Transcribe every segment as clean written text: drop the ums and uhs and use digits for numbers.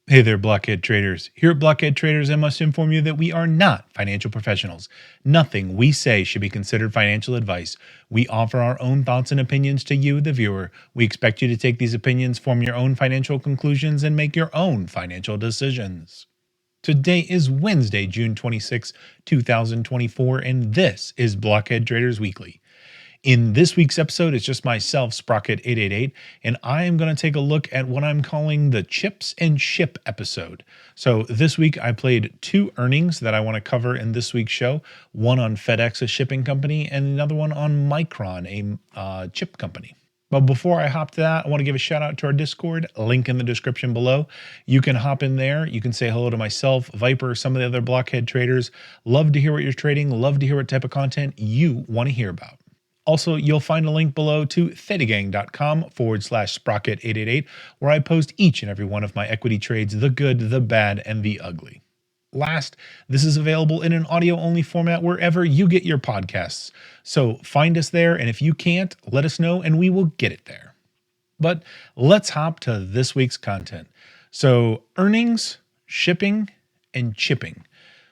Hey there, Blockhead traders. Here at Blockhead Traders, I must inform you that we are not financial professionals. Nothing we say should be considered financial advice. We offer our own thoughts and opinions to you, the viewer. We expect you to take these opinions, form your own financial conclusions, and make your own financial decisions. Today is Wednesday, June 26, 2024, and this is Blockhead Traders Weekly. In this week's episode, it's just myself, Sprocket888, and I am going to take a look at what I'm calling the Chips and Ship episode. So this week, I played two earnings that I want to cover in this week's show, one on FedEx, a shipping company, and another one on Micron, a chip company. But before I hop to that, I want to give a shout out to our Discord, link in the description below. You can hop in there. You can say hello to myself, Viper, some of the other Blockhead traders. Love to hear what you're trading. Love to hear what type of content you want to hear about. Also, you'll find a link below to fedigang.com/sprocket888, where I post each and every one of my equity trades, the good, the bad, and the ugly. Last, this is available in an audio-only format wherever you get your podcasts. So find us there, and if you can't, let us know and we will get it there. But let's hop to this week's content. So earnings, shipping, and chipping.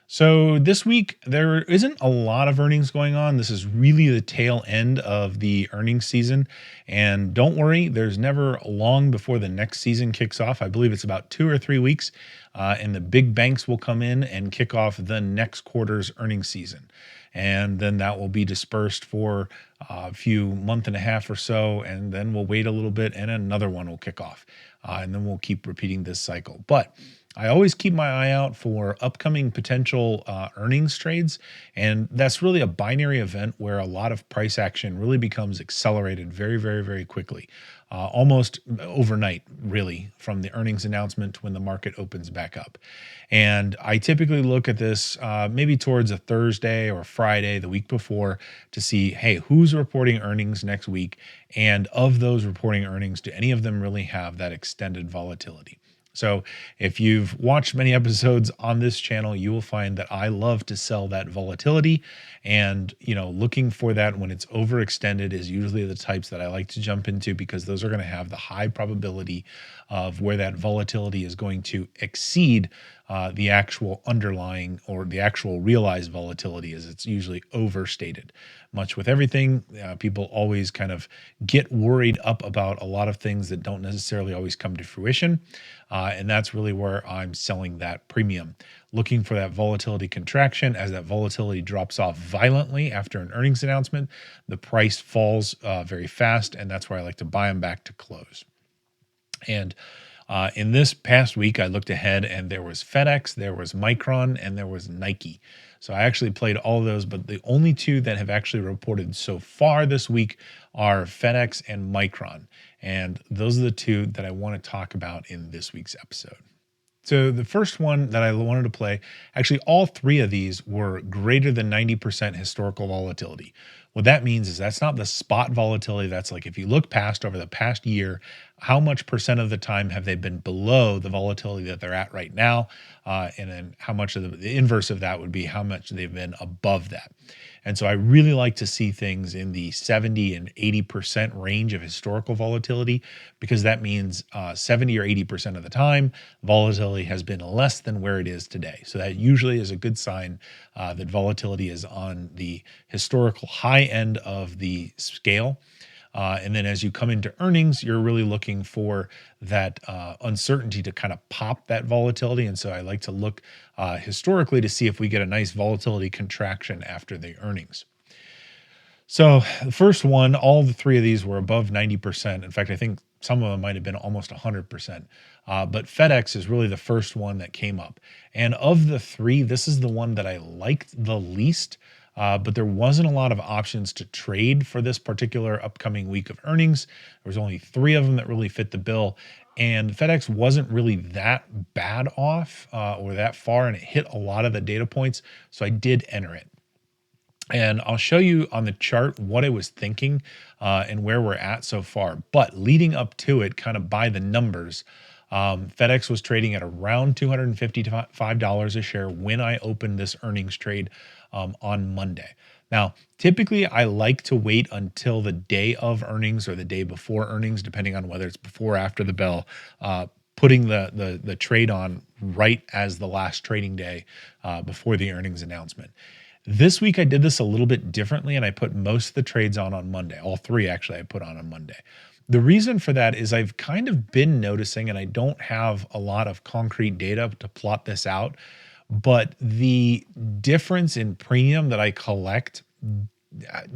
So this week, there isn't a lot of earnings going on. This is really the tail end of the earnings season. And don't worry, there's never long before the next season kicks off. I believe it's about 2 or 3 weeks. And the big banks will come in and kick off the next quarter's earnings season. And then that will be dispersed for a few month and a half or so. And then we'll wait a little bit and another one will kick off. And then we'll keep repeating this cycle. But I always keep my eye out for upcoming potential earnings trades, and that's really a binary event where a lot of price action really becomes accelerated very, very, very quickly, almost overnight, really, from the earnings announcement to when the market opens back up. And I typically look at this maybe towards a Thursday or Friday, the week before, to see, hey, who's reporting earnings next week? And of those reporting earnings, do any of them really have that extended volatility? So if you've watched many episodes on this channel, you will find that I love to sell that volatility, and looking for that when it's overextended is usually the types that I like to jump into, because those are going to have the high probability of where that volatility is going to exceed the actual underlying or the actual realized volatility, as it's usually overstated. Much with everything, people always kind of get worried up about a lot of things that don't necessarily always come to fruition. And that's really where I'm selling that premium, looking for that volatility contraction. As that volatility drops off violently after an earnings announcement, the price falls very fast, and that's where I like to buy them back to close. And in this past week, I looked ahead and there was FedEx, there was Micron, and there was Nike. So I actually played all of those, but the only two that have actually reported so far this week are FedEx and Micron. And those are the two that I want to talk about in this week's episode. So the first one that I wanted to play, actually all three of these were greater than 90% historical volatility. What that means is that's not the spot volatility. That's like if you look past over the past year, how much percent of the time have they been below the volatility that they're at right now? And then how much of the inverse of that would be how much they've been above that. And so I really like to see things in the 70 and 80% range of historical volatility, because that means 70 or 80% of the time, volatility has been less than where it is today. So that usually is a good sign that volatility is on the historical high end of the scale. And then as you come into earnings, you're really looking for that uncertainty to kind of pop that volatility. And so I like to look historically to see if we get a nice volatility contraction after the earnings. So the first one, all the three of these were above 90%. In fact, I think some of them might have been almost 100%. But FedEx is really the first one that came up. And of the three, this is the one that I liked the least. But there wasn't a lot of options to trade for this particular upcoming week of earnings. There was only three of them that really fit the bill. And FedEx wasn't really that bad off or that far, and it hit a lot of the data points. So I did enter it. And I'll show you on the chart what I was thinking and where we're at so far. But leading up to it, kind of by the numbers, FedEx was trading at around $255 a share when I opened this earnings trade on Monday. Now, typically I like to wait until the day of earnings or the day before earnings, depending on whether it's before or after the bell, putting the trade on right as the last trading day before the earnings announcement. This week I did this a little bit differently, and I put most of the trades on Monday. All three actually I put on Monday. The reason for that is I've kind of been noticing, and I don't have a lot of concrete data to plot this out, but the difference in premium that I collect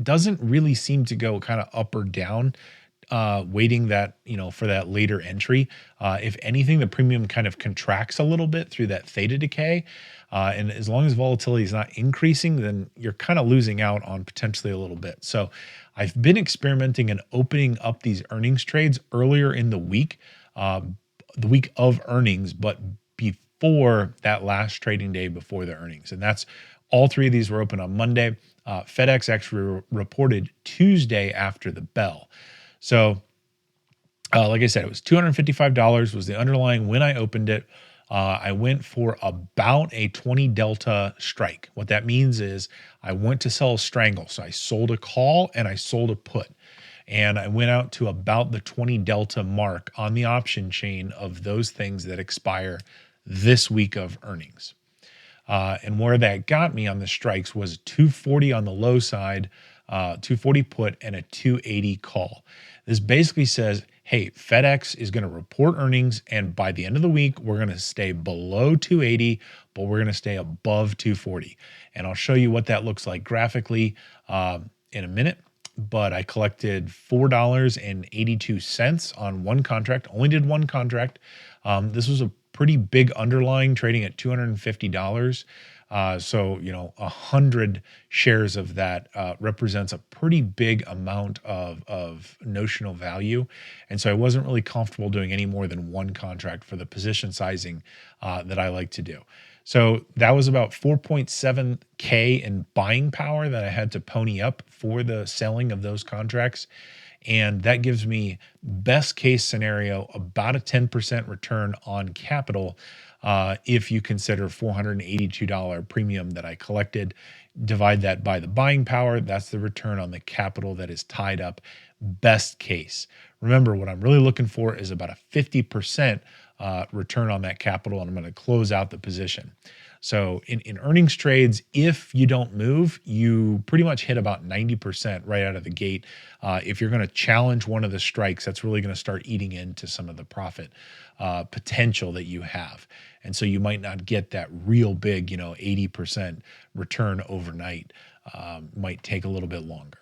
doesn't really seem to go kind of up or down, waiting that, for that later entry. If anything, the premium kind of contracts a little bit through that theta decay. And as long as volatility is not increasing, then you're kind of losing out on potentially a little bit. So I've been experimenting and opening up these earnings trades earlier in the week of earnings, but before that last trading day before the earnings. And that's all three of these were open on Monday. FedEx actually reported Tuesday after the bell. So, like I said, it was $255 was the underlying when I opened it. I went for about a 20 delta strike. What that means is I went to sell a strangle. So I sold a call and I sold a put. And I went out to about the 20 delta mark on the option chain of those things that expire this week of earnings. And where that got me on the strikes was 240 on the low side, 240 put, and a 280 call. This basically says, hey, FedEx is going to report earnings, and by the end of the week, we're going to stay below 280, but we're going to stay above 240. And I'll show you what that looks like graphically in a minute. But I collected $4.82 on one contract, only did one contract. This was a pretty big underlying, trading at $250. So, 100 shares of that represents a pretty big amount of notional value. And so I wasn't really comfortable doing any more than one contract for the position sizing that I like to do. So that was about 4.7K in buying power that I had to pony up for the selling of those contracts. And that gives me, best case scenario, about a 10% return on capital if you consider $482 premium that I collected. Divide that by the buying power, that's the return on the capital that is tied up, best case. Remember, what I'm really looking for is about a 50% return on that capital, and I'm going to close out the position. So in earnings trades, if you don't move, you pretty much hit about 90% right out of the gate. If you're going to challenge one of the strikes, that's really going to start eating into some of the profit potential that you have. And so you might not get that real big, 80% return overnight. Might take a little bit longer.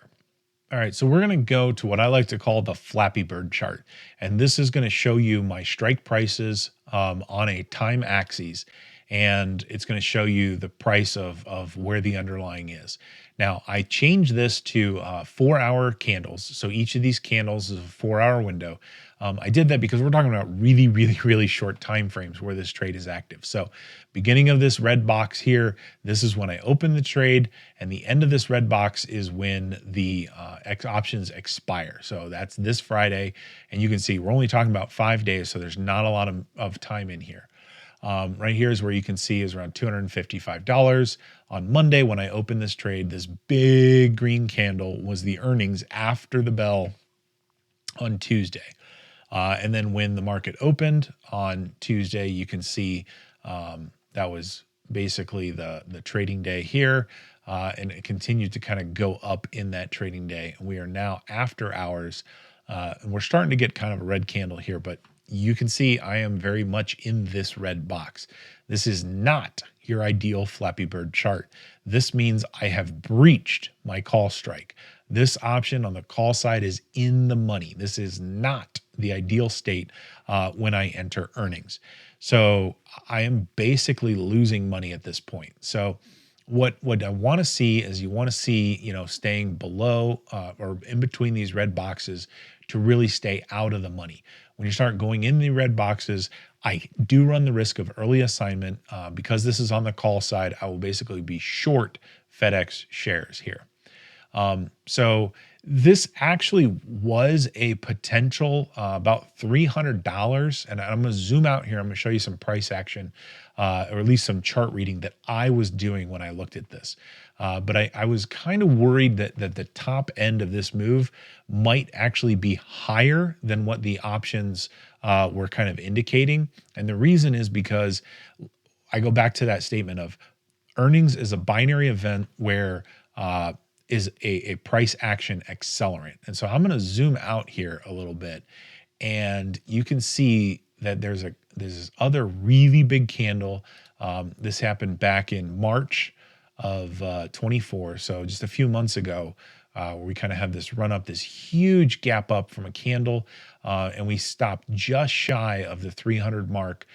All right, so we're going to go to what I like to call the Flappy Bird chart. And this is going to show you my strike prices on a time axis. And it's going to show you the price of where the underlying is. Now, I changed this to 4-hour candles. So each of these candles is a 4-hour window. I did that because we're talking about really, really, really short time frames where this trade is active. So beginning of this red box here, this is when I open the trade, and the end of this red box is when the options expire. So that's this Friday, and you can see we're only talking about 5 days, so there's not a lot of time in here. Right here is where you can see is around $255. On Monday, when I opened this trade, this big green candle was the earnings after the bell on Tuesday. And then when the market opened on Tuesday, you can see that was basically the trading day here. And it continued to kind of go up in that trading day. And we are now after hours. And we're starting to get kind of a red candle here, but you can see I am very much in this red box. This is not your ideal Flappy Bird chart. This means I have breached my call strike. This option on the call side is in the money. This is not the ideal state when I enter earnings. So I am basically losing money at this point. So what I want to see is you want to see, staying below or in between these red boxes to really stay out of the money. When you start going in the red boxes, I do run the risk of early assignment. Because this is on the call side, I will basically be short FedEx shares here. So this actually was a potential about $300. And I'm going to zoom out here. I'm going to show you some price action, or at least some chart reading that I was doing when I looked at this. But I was kind of worried that the top end of this move might actually be higher than what the options were kind of indicating. And the reason is because I go back to that statement of earnings is a binary event where is a price action accelerant. And so I'm going to zoom out here a little bit, and you can see that there's this other really big candle. This happened back in March of 24, so just a few months ago, where we kind of have this run up, this huge gap up from a candle, and we stopped just shy of the 300 mark,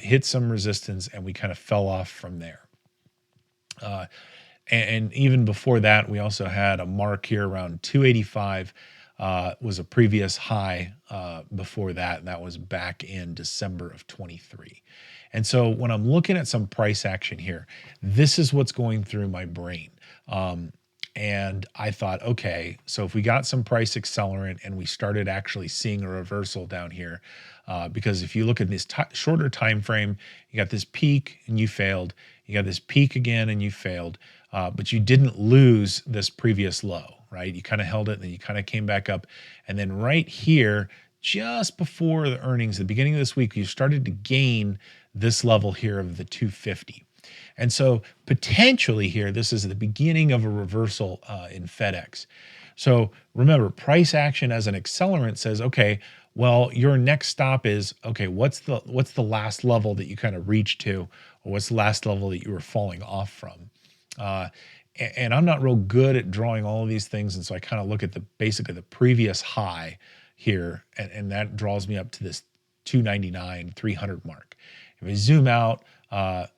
hit some resistance, and we kind of fell off from there. And even before that, we also had a mark here around 285, was a previous high before that, and that was back in December of 23. And so when I'm looking at some price action here, this is what's going through my brain. And I thought, okay, so if we got some price accelerant and we started actually seeing a reversal down here, because if you look at this shorter time frame, you got this peak and you failed, you got this peak again and you failed, but you didn't lose this previous low, right? You kind of held it and then you kind of came back up. And then right here, just before the earnings, at the beginning of this week, you started to gain this level here of the 250. And so potentially here, this is the beginning of a reversal in FedEx. So remember, price action as an accelerant says, okay, well, your next stop is, okay, what's the last level that you kind of reached to, or what's the last level that you were falling off from? And I'm not real good at drawing all of these things, and so I kind of look at basically the previous high here, and that draws me up to this 299, 300 mark. If I zoom out,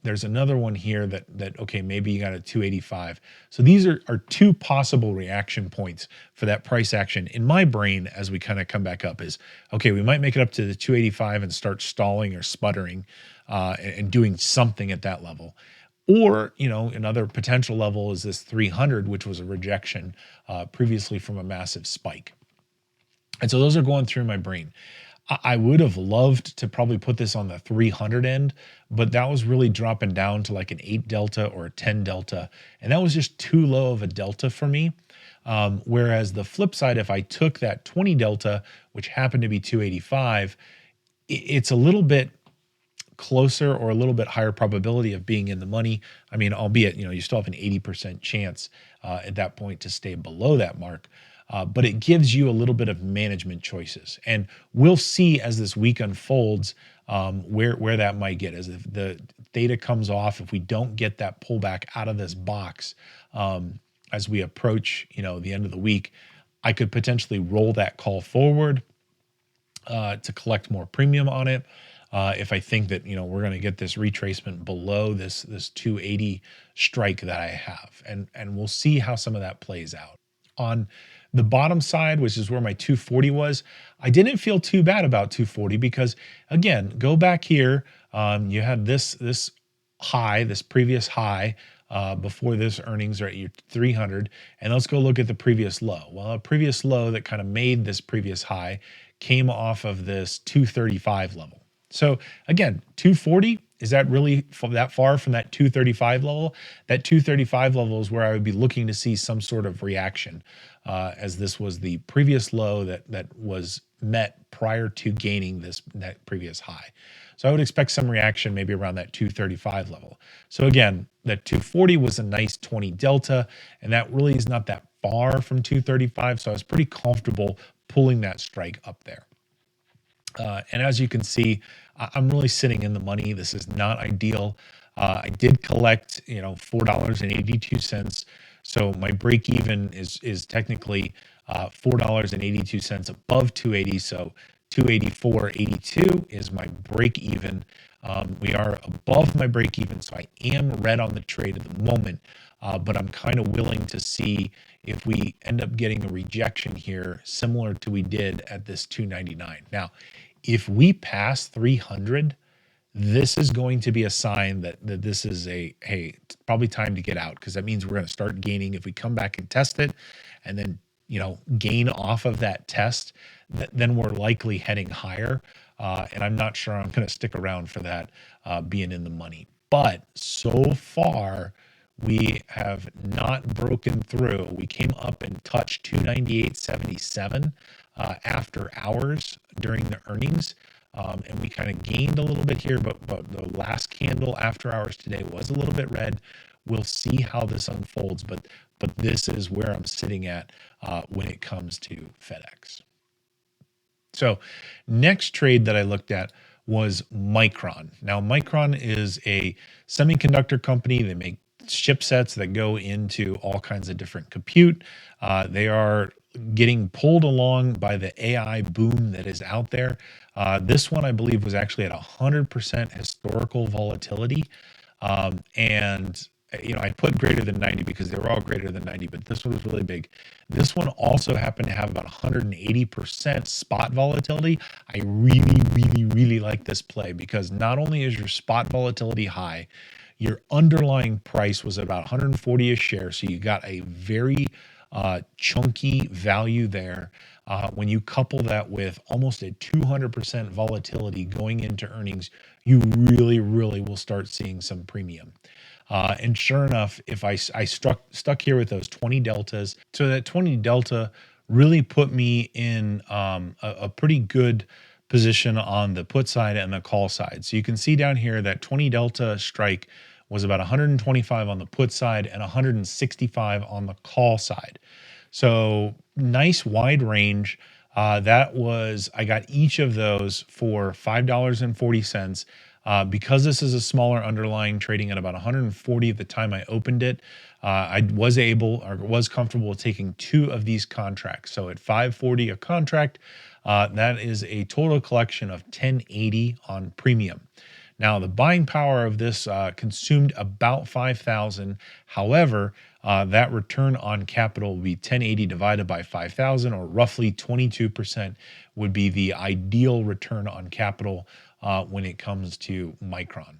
there's another one here that okay, maybe you got a 285. So these are two possible reaction points for that price action in my brain as we kind of come back up is, okay, we might make it up to the 285 and start stalling or sputtering and doing something at that level. Or, another potential level is this 300, which was a rejection previously from a massive spike. And so those are going through my brain. I would have loved to probably put this on the 300 end, but that was really dropping down to like an 8 delta or a 10 delta. And that was just too low of a delta for me. Whereas the flip side, if I took that 20 delta, which happened to be 285, it's a little bit closer or a little bit higher probability of being in the money. I mean, albeit, you still have an 80% chance at that point to stay below that mark. But it gives you a little bit of management choices. And we'll see as this week unfolds where that might get. As if the theta comes off, if we don't get that pullback out of this box as we approach the end of the week, I could potentially roll that call forward to collect more premium on it. If I think that we're going to get this retracement below this 280 strike that I have, and we'll see how some of that plays out. On the bottom side, which is where my 240 was, I didn't feel too bad about 240 because, again, go back here. You had this high, this previous high before this earnings are at your 300, and let's go look at the previous low. Well, a previous low that kind of made this previous high came off of this 235 level. So again, 240, is that really that far from that 235 level? That 235 level is where I would be looking to see some sort of reaction, as this was the previous low that was met prior to gaining that previous high. So I would expect some reaction maybe around that 235 level. So again, that 240 was a nice 20 delta, and that really is not that far from 235. So I was pretty comfortable pulling that strike up there. And as you can see, I'm really sitting in the money. This is not ideal. I did collect, $4.82. So my break even is technically $4.82 above 280. So 284.82 is my break even. We are above my break even, so I am red on the trade at the moment. But I'm kind of willing to see if we end up getting a rejection here, similar to we did at this 299. Now, if we pass 300, this is going to be a sign that this is hey, it's probably time to get out, because that means we're going to start gaining. If we come back and test it and then, gain off of that test, then we're likely heading higher. And I'm not sure I'm going to stick around for that being in the money. But so far, we have not broken through. We came up and touched 298.77 after hours during the earnings. And we kind of gained a little bit here, but the last candle after hours today was a little bit red. We'll see how this unfolds, but this is where I'm sitting at when it comes to FedEx. So next trade that I looked at was Micron. Now, Micron is a semiconductor company. They make chipsets that go into all kinds of different compute. They are getting pulled along by the AI boom that is out there. This one, I believe, was actually at 100% historical volatility. And I put greater than 90 because they were all greater than 90, but this one was really big. This one also happened to have about 180% spot volatility. I really, really, really like this play because not only is your spot volatility high, your underlying price was about 140 a share. So you got a very chunky value there. When you couple that with almost a 200% volatility going into earnings, you really, really will start seeing some premium. And sure enough, if I stuck here with those 20 deltas, so that 20 delta really put me in a pretty good position on the put side and the call side. So you can see down here that 20 delta strike was about 125 on the put side and 165 on the call side. So nice wide range. I got each of those for $5.40. Because this is a smaller underlying, trading at about 140 at the time I opened it, I was comfortable with taking two of these contracts. So at 540 a contract, that is a total collection of 1080 on premium. Now, the buying power of this consumed about 5,000. However, that return on capital would be 1080 divided by 5,000, or roughly 22% would be the ideal return on capital when it comes to Micron.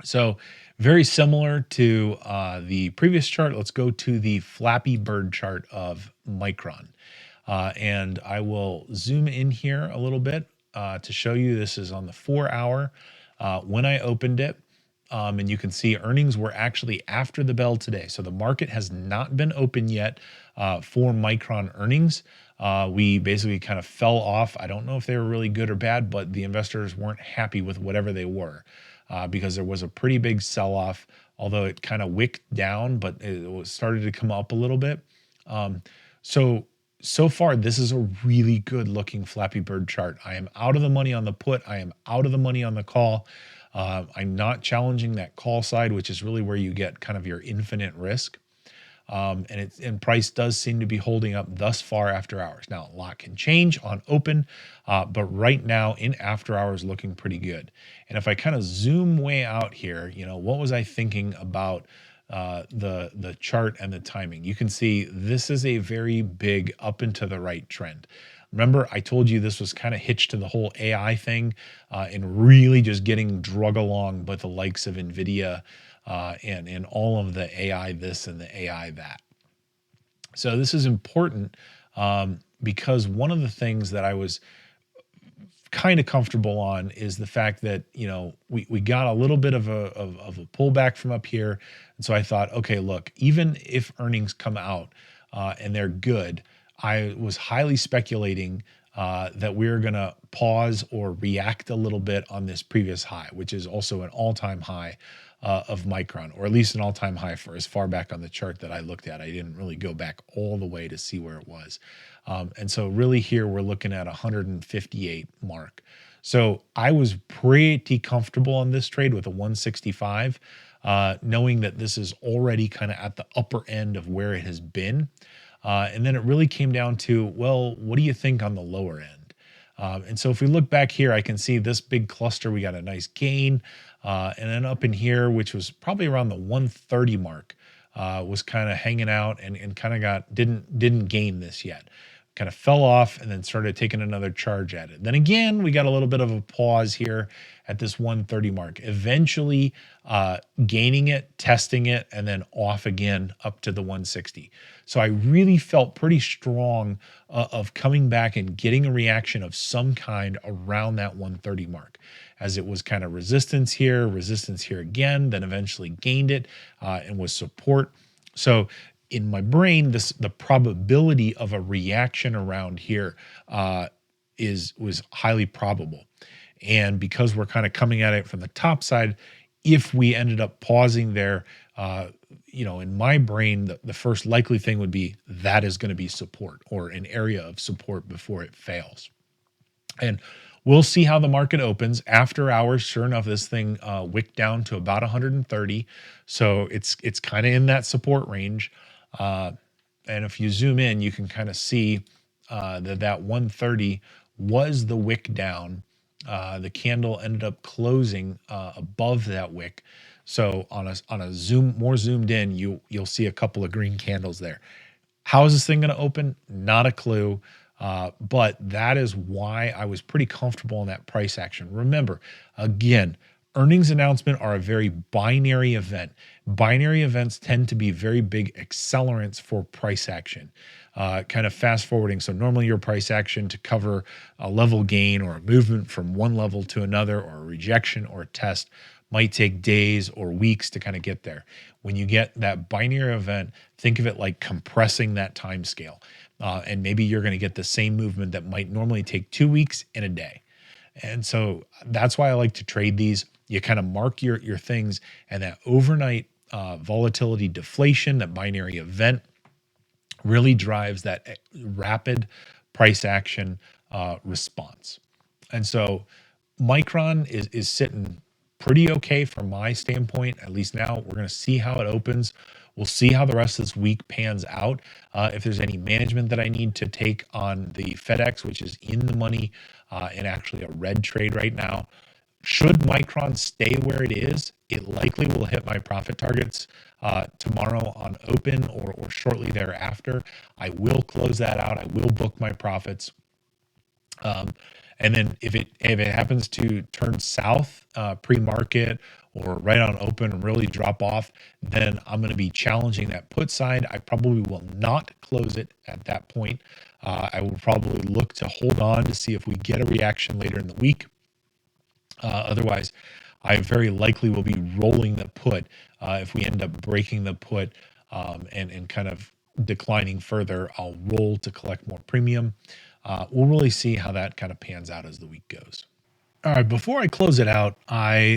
So very similar to the previous chart. Let's go to the Flappy Bird chart of Micron. And I will zoom in here a little bit to show you. This is on the 4-hour when I opened it. And you can see earnings were actually after the bell today. So the market has not been open yet for Micron earnings. We basically kind of fell off. I don't know if they were really good or bad, but the investors weren't happy with whatever they were because there was a pretty big sell-off, although it kind of wicked down, but it started to come up a little bit. So far, this is a really good looking Flappy Bird chart. I am out of the money on the put. I am out of the money on the call. I'm not challenging that call side, which is really where you get kind of your infinite risk. And price does seem to be holding up thus far after hours. Now, a lot can change on open, but right now in after hours looking pretty good. And if I kind of zoom way out here, what was I thinking about the chart and the timing? You can see this is a very big up and to the right trend. Remember, I told you this was kind of hitched to the whole AI thing and really just getting drug along by the likes of NVIDIA and all of the AI this and the AI that. So this is important because one of the things that I was kind of comfortable on is the fact that, we got a little bit of a pullback from up here. And so I thought, okay, look, even if earnings come out and they're good, I was highly speculating that we're going to pause or react a little bit on this previous high, which is also an all-time high of Micron, or at least an all-time high for as far back on the chart that I looked at. I didn't really go back all the way to see where it was. And so really here we're looking at 158 mark. So I was pretty comfortable on this trade with a 165, knowing that this is already kind of at the upper end of where it has been. And then it really came down to, well, what do you think on the lower end? And so if we look back here, I can see this big cluster, we got a nice gain. And then up in here, which was probably around the 130 mark, was kind of hanging out and kind of didn't gain this yet. kind of fell off and then started taking another charge at it. Then again, we got a little bit of a pause here at this 130 mark, eventually gaining it, testing it, and then off again up to the 160. So I really felt pretty strong of coming back and getting a reaction of some kind around that 130 mark, as it was kind of resistance here again, then eventually gained it and was support. So in my brain, the probability of a reaction around here was highly probable. And because we're kind of coming at it from the top side, if we ended up pausing there, in my brain, the first likely thing would be that is going to be support, or an area of support before it fails. And we'll see how the market opens. After hours, sure enough, this thing wicked down to about 130. So it's kind of in that support range. And if you zoom in, you can kind of see that 130 was the wick down. The candle ended up closing above that wick. So on a more zoomed in, you'll see a couple of green candles there. How is this thing going to open? Not a clue. But that is why I was pretty comfortable in that price action. Remember, again, earnings announcement are a very binary event. Binary events tend to be very big accelerants for price action. Kind of fast forwarding. So normally your price action to cover a level gain or a movement from one level to another, or a rejection or a test, might take days or weeks to kind of get there. When you get that binary event, think of it like compressing that time scale. And maybe you're going to get the same movement that might normally take 2 weeks in a day. And so that's why I like to trade these. You kind of mark your things, and that overnight volatility deflation, that binary event, really drives that rapid price action response. And so Micron is sitting pretty okay from my standpoint, at least now. We're going to see how it opens. We'll see how the rest of this week pans out. If there's any management that I need to take on the FedEx, which is in the money and actually a red trade right now. Should Micron stay where it is, it likely will hit my profit targets tomorrow on open or shortly thereafter. I will close that out. I will book my profits. And then if it happens to turn south pre-market or right on open and really drop off, then I'm going to be challenging that put side. I probably will not close it at that point. I will probably look to hold on to see if we get a reaction later in the week. Otherwise, I very likely will be rolling the put if we end up breaking the put and kind of declining further. I'll roll to collect more premium. We'll really see how that kind of pans out as the week goes. All right, before I close it out,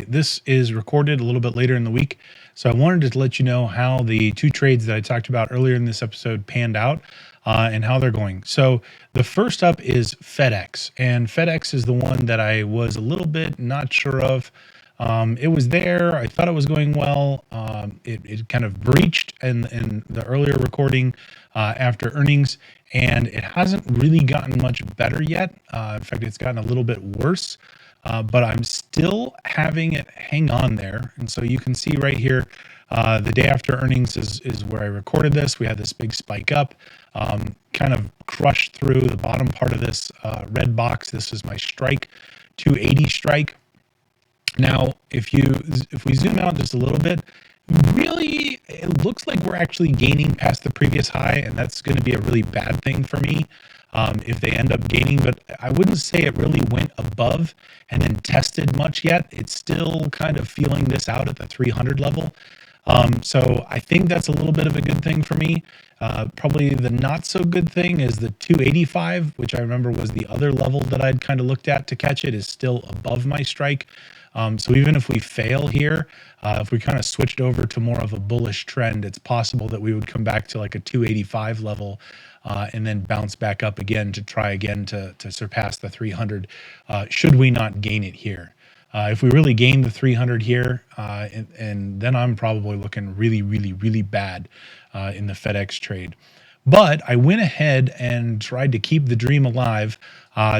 this is recorded a little bit later in the week, so I wanted to let you know how the two trades that I talked about earlier in this episode panned out and how they're going. So the first up is FedEx, and FedEx is the one that I was a little bit not sure of. It was there. I thought it was going well. It kind of breached in the earlier recording after earnings, and it hasn't really gotten much better yet. In fact, it's gotten a little bit worse. But I'm still having it hang on there. And so you can see right here, the day after earnings is where I recorded this. We had this big spike up, kind of crushed through the bottom part of this red box. This is my strike, 280 strike. Now, if we zoom out just a little bit, really, it looks like we're actually gaining past the previous high, and that's going to be a really bad thing for me. If they end up gaining, but I wouldn't say it really went above and then tested much yet. It's still kind of feeling this out at the 300 level. So I think that's a little bit of a good thing for me. Probably the not so good thing is the 285, which I remember was the other level that I'd kind of looked at to catch it, is still above my strike. So even if we fail here, if we kind of switched over to more of a bullish trend, it's possible that we would come back to like a 285 level and then bounce back up again to try again to surpass the 300 should we not gain it here. If we really gain the 300 here, and then I'm probably looking really, really, really bad in the FedEx trade. But I went ahead and tried to keep the dream alive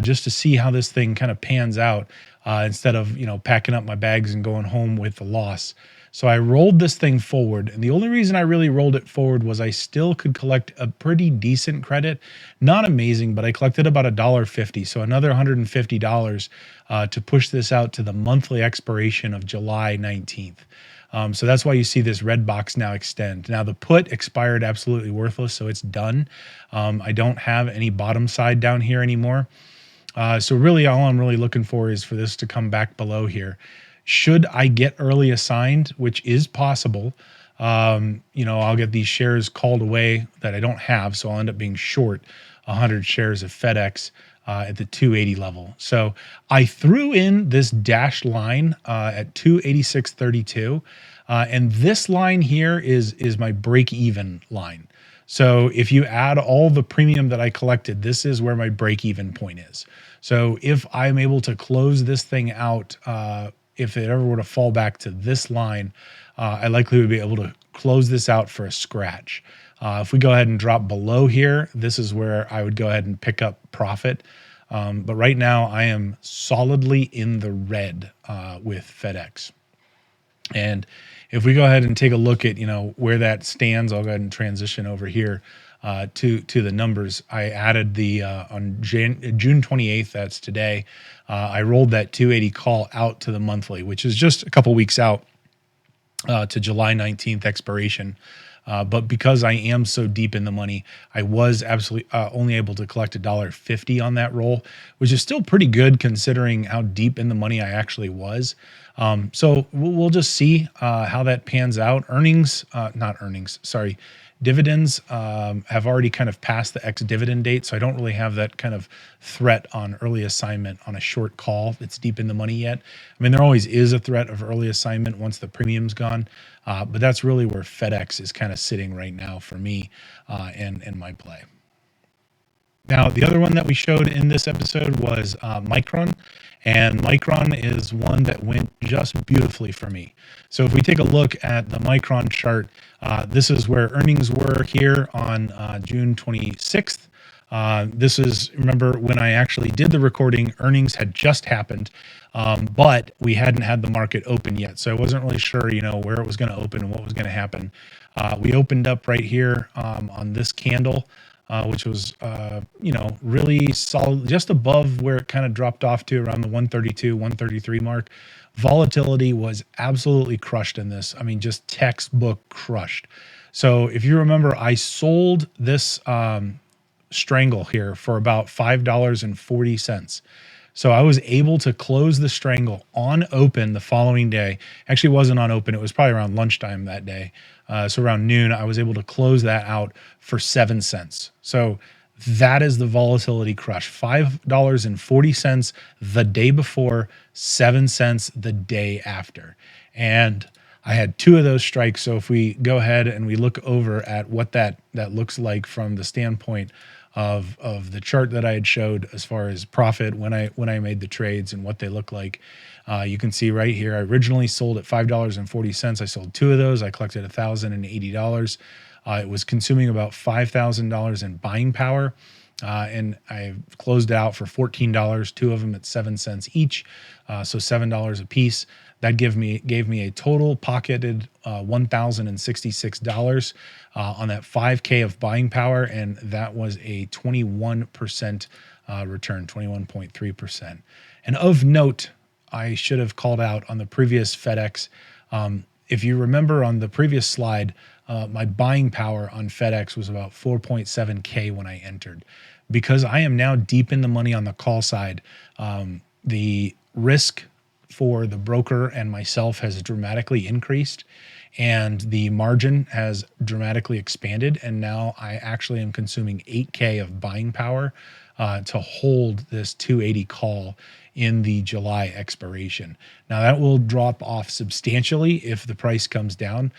just to see how this thing kind of pans out. instead of, packing up my bags and going home with the loss. So I rolled this thing forward, and the only reason I really rolled it forward was I still could collect a pretty decent credit. Not amazing, but I collected about $1.50, so another $150 to push this out to the monthly expiration of July 19th. So that's why you see this red box now extend. Now the put expired absolutely worthless, so it's done. I don't have any bottom side down here anymore. So really all I'm really looking for is for this to come back below here. Should I get early assigned, which is possible, I'll get these shares called away that I don't have, so I'll end up being short 100 shares of FedEx at the 280 level. So I threw in this dashed line at 286.32, and this line here is my break-even line. So if you add all the premium that I collected, this is where my break-even point is. So if I'm able to close this thing out, if it ever were to fall back to this line, I likely would be able to close this out for a scratch. If we go ahead and drop below here, this is where I would go ahead and pick up profit. But right now I am solidly in the red with FedEx. And if we go ahead and take a look at, where that stands, I'll go ahead and transition over here to the numbers. I added the on June 28th, that's today, I rolled that 280 call out to the monthly, which is just a couple weeks out to July 19th expiration. But because I am so deep in the money, I was absolutely only able to collect $1.50 on that roll, which is still pretty good considering how deep in the money I actually was. So we'll just see how that pans out. Dividends have already kind of passed the ex-dividend date, so I don't really have that kind of threat on early assignment on a short call that's deep in the money yet. I mean, there always is a threat of early assignment once the premium's gone, but that's really where FedEx is kind of sitting right now for me and my play. Now, the other one that we showed in this episode was Micron, and Micron is one that went just beautifully for me. So if we take a look at the Micron chart, this is where earnings were here on June 26th. This is, remember, when I actually did the recording, earnings had just happened, but we hadn't had the market open yet. So I wasn't really sure, where it was going to open and what was going to happen. We opened up right here on this candle, which was, really solid, just above where it kind of dropped off to around the 132, 133 mark. Volatility was absolutely crushed in this. I mean, just textbook crushed. So if you remember, I sold this strangle here for about $5.40. So I was able to close the strangle on open the following day. Actually, it wasn't on open. It was probably around lunchtime that day. So around noon, I was able to close that out for 7 cents. So that is the volatility crush. $5.40 the day before, 7 cents the day after. And I had 2 of those strikes. So if we go ahead and we look over at what that looks like from the standpoint of the chart that I had showed as far as profit when I made the trades and what they look like, you can see right here, I originally sold at $5.40. I sold 2 of those. I collected $1,080. It was consuming about $5,000 in buying power, and I closed it out for $14, 2 of them at 7 cents each, so $7 a piece. That gave me a total pocketed $1,066 on that 5K of buying power, and that was a 21% return, 21.3%. And of note, I should have called out on the previous FedEx. If you remember on the previous slide, my buying power on FedEx was about 4.7K when I entered. Because I am now deep in the money on the call side, the risk for the broker and myself has dramatically increased, and the margin has dramatically expanded. And now I actually am consuming 8K of buying power to hold this 280 call in the July expiration. Now that will drop off substantially if the price comes down,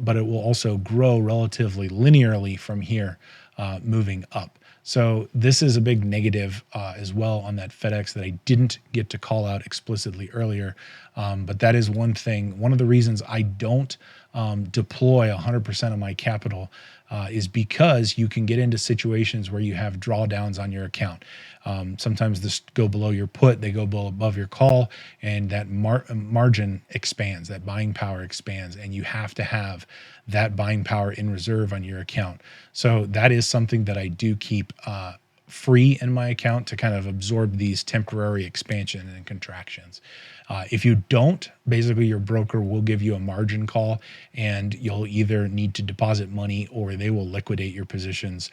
but it will also grow relatively linearly from here, moving up. So this is a big negative as well on that FedEx that I didn't get to call out explicitly earlier. But that is one thing, one of the reasons I don't deploy 100% of my capital is because you can get into situations where you have drawdowns on your account. Sometimes this go below your put, they go above your call, and that margin expands, that buying power expands, and you have to have that buying power in reserve on your account. So that is something that I do keep free in my account to kind of absorb these temporary expansion and contractions. If you don't, basically your broker will give you a margin call, and you'll either need to deposit money or they will liquidate your positions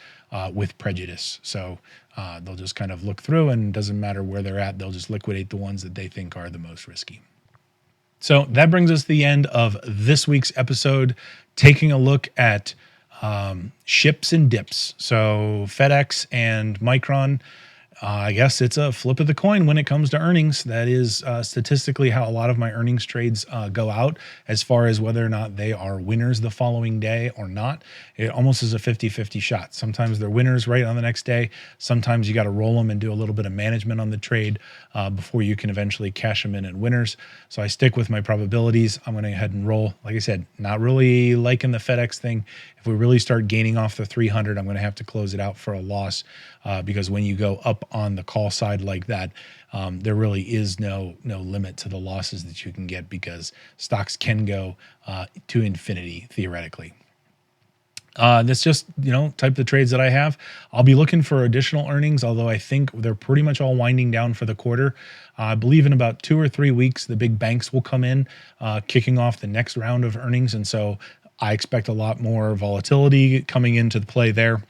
with prejudice. So they'll just kind of look through, and it doesn't matter where they're at, they'll just liquidate the ones that they think are the most risky. So that brings us to the end of this week's episode, taking a look at ships and dips. So FedEx and Micron, I guess it's a flip of the coin when it comes to earnings. That is statistically how a lot of my earnings trades go out, as far as whether or not they are winners the following day or not. It almost is a 50-50 shot. Sometimes they're winners right on the next day. Sometimes you got to roll them and do a little bit of management on the trade before you can eventually cash them in at winners. So I stick with my probabilities. I'm going to go ahead and roll. Like I said, not really liking the FedEx thing. If we really start gaining off the 300, I'm going to have to close it out for a loss because when you go up on the call side like that, there really is no limit to the losses that you can get, because stocks can go to infinity theoretically. That's just, type of trades that I have. I'll be looking for additional earnings, although I think they're pretty much all winding down for the quarter. I believe in about 2 or 3 weeks, the big banks will come in, kicking off the next round of earnings. And so I expect a lot more volatility coming into the play there.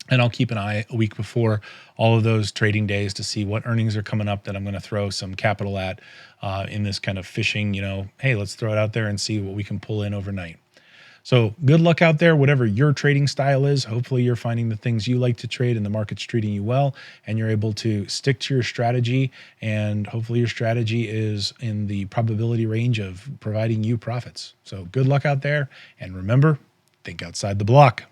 And I'll keep an eye a week before all of those trading days to see what earnings are coming up that I'm going to throw some capital at in this kind of fishing, hey, let's throw it out there and see what we can pull in overnight. So good luck out there, whatever your trading style is. Hopefully you're finding the things you like to trade and the market's treating you well, and you're able to stick to your strategy. And hopefully your strategy is in the probability range of providing you profits. So good luck out there. And remember, think outside the block.